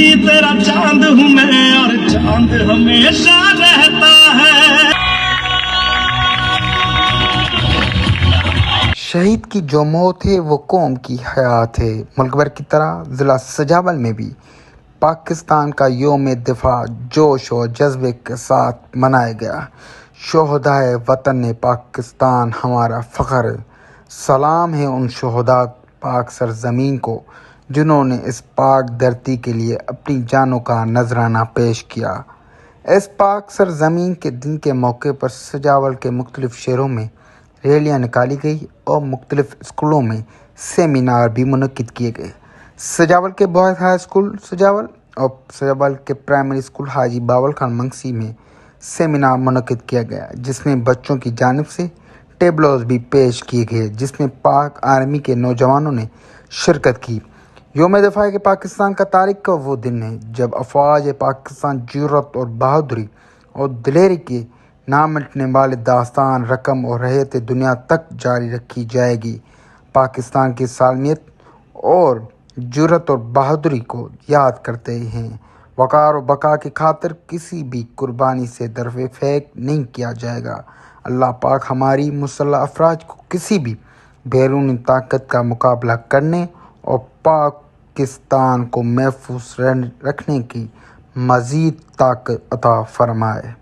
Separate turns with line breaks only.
भी तेरा चांद हूँ मैं और चांद हमेशा रहता है।
शहीद की जो मौत है वो कौम की हयात है। मुल्क भर की तरह ज़िला सजावल में भी पाकिस्तान का यौम दिफा जोश और जज्बे के साथ मनाया गया। शोहदाए वतन पाकिस्तान हमारा फ़ख्र, सलाम है उन शोहदा पाक सरज़मीन को जिन्होंने इस पाक धरती के लिए अपनी जानों का नजराना पेश किया। इस पाक सरज़मीन के दिन के मौके पर सजावल के मुख्तलिफ शहरों में रैलियाँ निकाली गई और मुख्तलिफ स्कूलों में सेमिनार भी मुनक्किद किए गए। सजावल के बॉयज़ हाई स्कूल सजावल और सजावल के प्राइमरी स्कूल हाजी बावल खान मंगसी में सेमिनार मुनक्किद किया गया, जिसमें बच्चों की जानिब से टेबलोज भी पेश किए गए, जिसमें पाक आर्मी के नौजवानों ने शिरकत की। यौम दिफा के पाकिस्तान का तारीख का वो दिन है जब अफवाज पाकिस्तान जुर्रत और बहादुरी और दिलेरी के ना मिटने वाले दास्तान रकम और रहत दुनिया तक जारी रखी जाएगी। पाकिस्तान की सालमियत और जुर्रत और बहादुरी को याद करते हैं। वक़ार और बका की खातिर किसी भी कुर्बानी से दरफ़े फेंक नहीं किया जाएगा। अल्लाह पाक हमारी मुसल्लह अफराज को किसी भी बैरूनी ताकत का मुकाबला करने और पाकिस्तान को महफूज रखने की मज़ीद ताकत अता फरमाए।